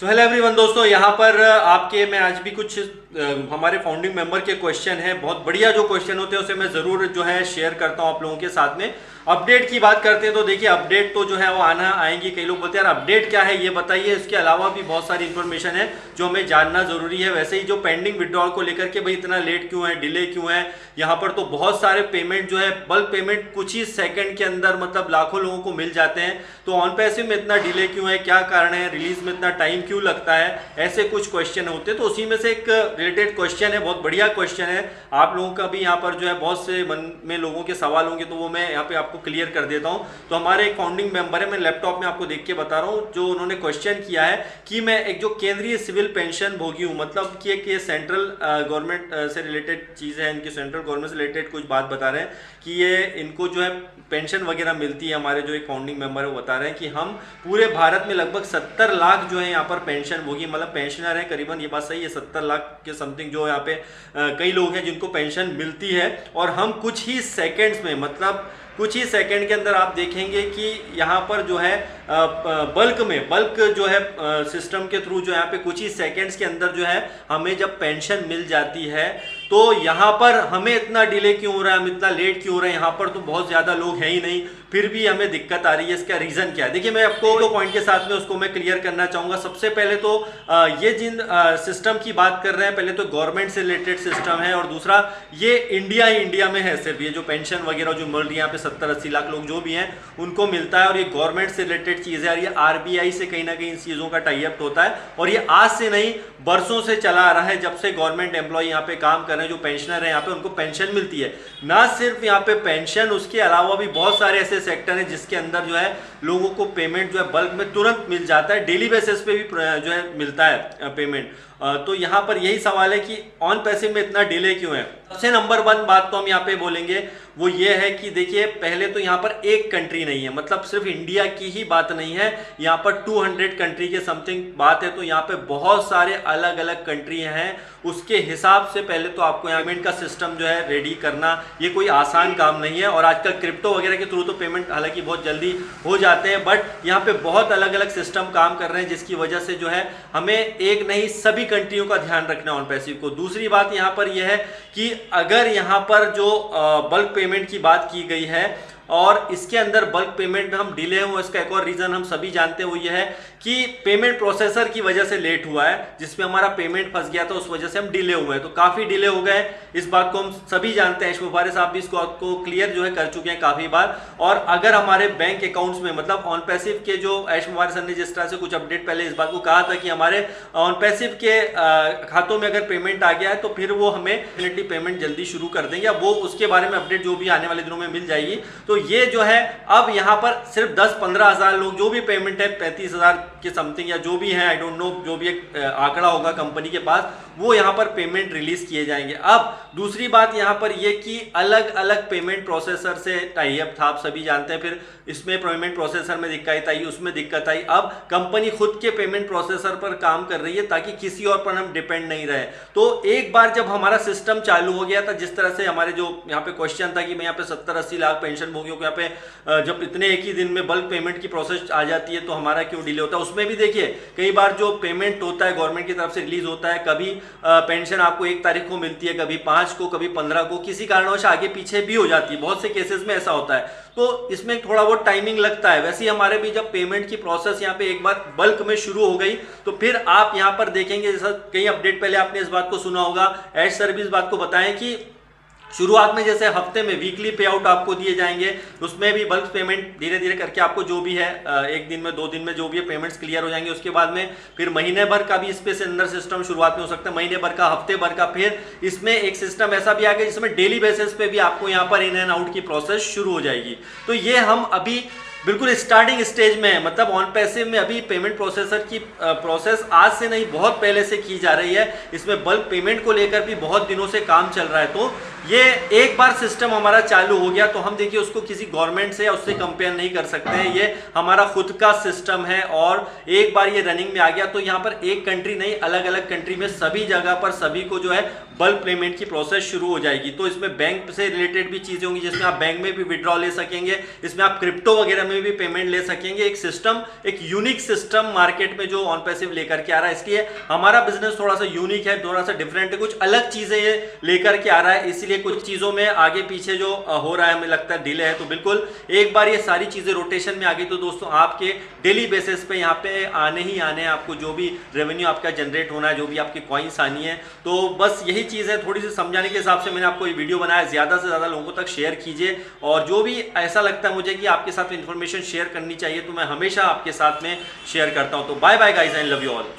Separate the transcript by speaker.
Speaker 1: तो hello everyone दोस्तों, यहाँ पर आपके मैं आज भी कुछ हमारे फाउंडिंग मेंबर के क्वेश्चन है, बहुत बढ़िया जो क्वेश्चन होते हैं उसे मैं ज़रूर जो है शेयर करता हूँ आप लोगों के साथ में। अपडेट की बात करते हैं तो देखिए अपडेट तो जो है वो आएंगी। कई लोग बोलते हैं यार अपडेट क्या है ये बताइए, इसके अलावा भी बहुत सारी इन्फॉर्मेशन है जो हमें जानना ज़रूरी है। वैसे ही जो पेंडिंग विड्रॉल को लेकर के भाई इतना लेट क्यों है, डिले क्यों है, यहाँ पर तो बहुत सारे पेमेंट जो है बल्क पेमेंट कुछ ही सेकंड के अंदर मतलब लाखों लोगों को मिल जाते हैं। तो ऑन पैसिव में इतना डिले क्यों है, क्या कारण है, रिलीज में इतना टाइम क्यों लगता है, ऐसे कुछ क्वेश्चन होते हैं। तो उसी में से एक रिलेटेड क्वेश्चन है, बहुत बढ़िया क्वेश्चन है। आप लोगों का भी यहाँ पर जो है बहुत से मन में लोगों के सवाल होंगे तो वो मैं यहाँ पे आपको क्लियर कर देता हूँ। तो हमारे एक फाउंडिंग मेंबर है, मैं लैपटॉप में आपको देख के बता रहा हूँ, जो उन्होंने क्वेश्चन किया है कि मैं एक जो केंद्रीय सिविल पेंशन भोगी हूँ, मतलब कि एक ये सेंट्रल गवर्नमेंट से रिलेटेड चीज़ है, इनकी सेंट्रल गवर्नमेंट से रिलेटेड कुछ बात बता रहे हैं कि ये इनको जो है पेंशन वगैरह मिलती है। हमारे जो एक फाउंडिंग मेंबर है वो बता रहे हैं कि हम पूरे भारत में लगभग 70 लाख जो है यहाँ पर पेंशन भोगी मतलब पेंशनर है करीबन, ये बात सही है, 70 लाख के समथिंग जो यहाँ पे कई लोग हैं जिनको पेंशन मिलती है। और हम कुछ ही सेकेंड्स में मतलब कुछ ही सेकंड के अंदर आप देखेंगे कि यहाँ पर जो है बल्क जो है सिस्टम के थ्रू जो यहाँ पे कुछ ही सेकंड्स के अंदर जो है हमें जब पेंशन मिल जाती है तो यहाँ पर हमें इतना डिले क्यों हो रहा है, हम इतना लेट क्यों हो रहे हैं। यहाँ पर तो बहुत ज़्यादा लोग हैं ही नहीं, फिर भी हमें दिक्कत आ रही है। इसका रीज़न क्या है, देखिए मैं आपको दो पॉइंट के साथ में उसको मैं क्लियर करना चाहूँगा। सबसे पहले तो ये जिन सिस्टम की बात कर रहे हैं, पहले तो गवर्नमेंट से रिलेटेड सिस्टम है और दूसरा ये इंडिया में है। सिर्फ ये जो पेंशन वगैरह जो मिल रही है यहाँ पे 70-80 लाख लोग जो भी हैं उनको मिलता है और ये गवर्नमेंट से रिलेटेड चीज़ है। और ये RBI से कहीं ना कहीं इन चीज़ों का टाई अप होता है और ये आज से नहीं बरसों से चला आ रहा है। जब से गवर्नमेंट एम्प्लॉय यहाँ पे काम कर रहे हैं, जो पेंशनर है यहाँ पे उनको पेंशन मिलती है। ना सिर्फ यहाँ पे पेंशन, उसके अलावा भी बहुत सारे ऐसे सेक्टर हैं जिसके अंदर जो है लोगों को पेमेंट जो है बल्क में तुरंत मिल जाता है, डेली बेसिस पे भी जो है मिलता है पेमेंट। तो यहाँ पर यही सवाल है कि ऑन पैसिव में इतना डिले क्यों है। सबसे नंबर 1 बात तो हम यहाँ पे बोलेंगे वो ये है कि देखिए पहले तो यहाँ पर एक कंट्री नहीं है, मतलब सिर्फ इंडिया की ही बात नहीं है, यहाँ पर 200 कंट्री के समथिंग बात है। तो यहाँ पे बहुत सारे अलग अलग कंट्री हैं, उसके हिसाब से पहले तो आपको यहाँ पेमेंट का सिस्टम जो है रेडी करना ये कोई आसान काम नहीं है। और आजकल क्रिप्टो वगैरह के थ्रू तो पेमेंट हालांकि बहुत जल्दी हो जाते हैं, बट यहाँ पे बहुत अलग अलग सिस्टम काम कर रहे हैं जिसकी वजह से जो है हमें एक नहीं सभी कंट्रियों का ध्यान रखना ऑन पैसिव को। दूसरी बात यहाँ पर यह है कि अगर यहाँ पर जो बल्क पेमेंट की बात की गई है और इसके अंदर बल्क पेमेंट में हम डिले हुए, इसका एक और रीज़न हम सभी जानते हैं वो ये है कि पेमेंट प्रोसेसर की वजह से लेट हुआ है, जिसमें हमारा पेमेंट फंस गया था, उस वजह से हम डिले हुए हैं। तो काफ़ी डिले हो गए, इस बात को हम सभी जानते हैं। मुबारे साहब भी इसको आपको क्लियर जो है कर चुके हैं काफ़ी बार। और अगर हमारे बैंक अकाउंट्स में मतलब ऑन पैसिव के जो मुबारे सर ने जिस तरह से कुछ अपडेट पहले इस बात को कहा था कि हमारे ऑन पैसिव के खातों में अगर पेमेंट आ गया है तो फिर वो हमें डेफिनेटली पेमेंट जल्दी शुरू कर देंगे। अब वो उसके बारे में अपडेट जो भी आने वाले दिनों में मिल जाएगी। तो ये जो है अब यहाँ पर सिर्फ 10-15 हज़ार लोग जो भी पेमेंट है 35,000 के समथिंग या जो भी है, आई डोंट नो, जो भी एक आंकड़ा होगा कंपनी के पास, वो यहाँ पर पेमेंट रिलीज किए जाएंगे। अब दूसरी बात यहाँ पर ये कि अलग अलग पेमेंट प्रोसेसर से टाई अप था, आप सभी जानते हैं। फिर इसमें पेमेंट प्रोसेसर में दिक्कत आई, उसमें दिक्कत आई। अब कंपनी खुद के पेमेंट प्रोसेसर पर काम कर रही है ताकि किसी और पर हम डिपेंड नहीं रहे। तो एक बार जब हमारा सिस्टम चालू हो गया था, जिस तरह से हमारे जो यहाँ पे क्वेश्चन था कि मैं यहाँ पे 70-80 लाख पेंशन भोगियों को यहाँ पे जब इतने एक ही दिन में बल्क पेमेंट की प्रोसेस आ जाती है तो हमारा क्यों डिले होता है, उसमें भी देखिए कई बार जो पेमेंट होता है गवर्नमेंट की तरफ से रिलीज होता है, कभी पेंशन आपको 1 तारीख को मिलती है, कभी 5 को, कभी 15 को, किसी कारणवश आगे पीछे भी हो जाती है, बहुत से केसेस में ऐसा होता है। तो इसमें थोड़ा बहुत टाइमिंग लगता है। वैसे ही हमारे भी जब पेमेंट की प्रोसेस यहाँ पे एक बार बल्क में शुरू हो गई तो फिर आप यहाँ पर देखेंगे, जैसा कई अपडेट पहले आपने इस बात को सुना होगा, एज सर्विस बात को बताएं कि शुरुआत में जैसे हफ्ते में वीकली पे आउट आपको दिए जाएंगे, उसमें भी बल्क पेमेंट धीरे धीरे करके आपको जो भी है 1 दिन में 2 दिन में जो भी है पेमेंट्स क्लियर हो जाएंगे। उसके बाद में फिर महीने भर का भी इस पे अंदर सिस्टम शुरुआत में हो सकता है, महीने भर का, हफ्ते भर का। फिर इसमें एक सिस्टम ऐसा भी आ गया जिसमें डेली बेसिस पे भी आपको यहाँ पर इन एंड आउट की प्रोसेस शुरू हो जाएगी। तो ये हम अभी बिल्कुल स्टार्टिंग स्टेज में है, मतलब ऑन पैसिव में अभी पेमेंट प्रोसेसर की प्रोसेस आज से नहीं बहुत पहले से की जा रही है। इसमें बल्क पेमेंट को लेकर भी बहुत दिनों से काम चल रहा है। तो ये एक बार सिस्टम हमारा चालू हो गया तो हम देखिए उसको किसी गवर्नमेंट से या उससे कंपेयर नहीं कर सकते हैं, ये हमारा खुद का सिस्टम है। और एक बार ये रनिंग में आ गया तो यहाँ पर एक कंट्री नहीं, अलग अलग कंट्री में सभी जगह पर सभी को जो है बल्क पेमेंट की प्रोसेस शुरू हो जाएगी। तो इसमें बैंक से रिलेटेड भी चीज़ें होंगी जिसमें आप बैंक में भी विड्रॉ ले सकेंगे, इसमें आप क्रिप्टो वगैरह में भी पेमेंट ले सकेंगे। एक सिस्टम, एक यूनिक सिस्टम मार्केट में जो ऑन पैसिव लेकर के आ रहा है, इसलिए हमारा बिजनेस थोड़ा सा यूनिक है, थोड़ा सा डिफरेंट है, कुछ अलग चीजें ये लेकर के आ रहा है, इसलिए कुछ चीजों में आगे पीछे जो हो रहा है हमें लगता है डिले है। तो बिल्कुल एक बार ये सारी चीजें रोटेशन में आ गई तो दोस्तों आपके डेली बेसिस पे यहाँ पे आने ही आने हैं, आपको जो भी रेवेन्यू आपका जनरेट होना है, जो भी आपकी कॉइन्स आनी है। तो बस यही चीज है, थोड़ी सी समझाने के हिसाब से मैंने आपको ये वीडियो बनाया। ज्यादा से ज्यादा लोगों तक शेयर कीजिए, और जो भी ऐसा लगता है मुझे कि आपके साथ इंफॉर्मेशन शेयर करनी चाहिए तो मैं हमेशा आपके साथ में शेयर करता हूं। तो bye bye guys, I love you all.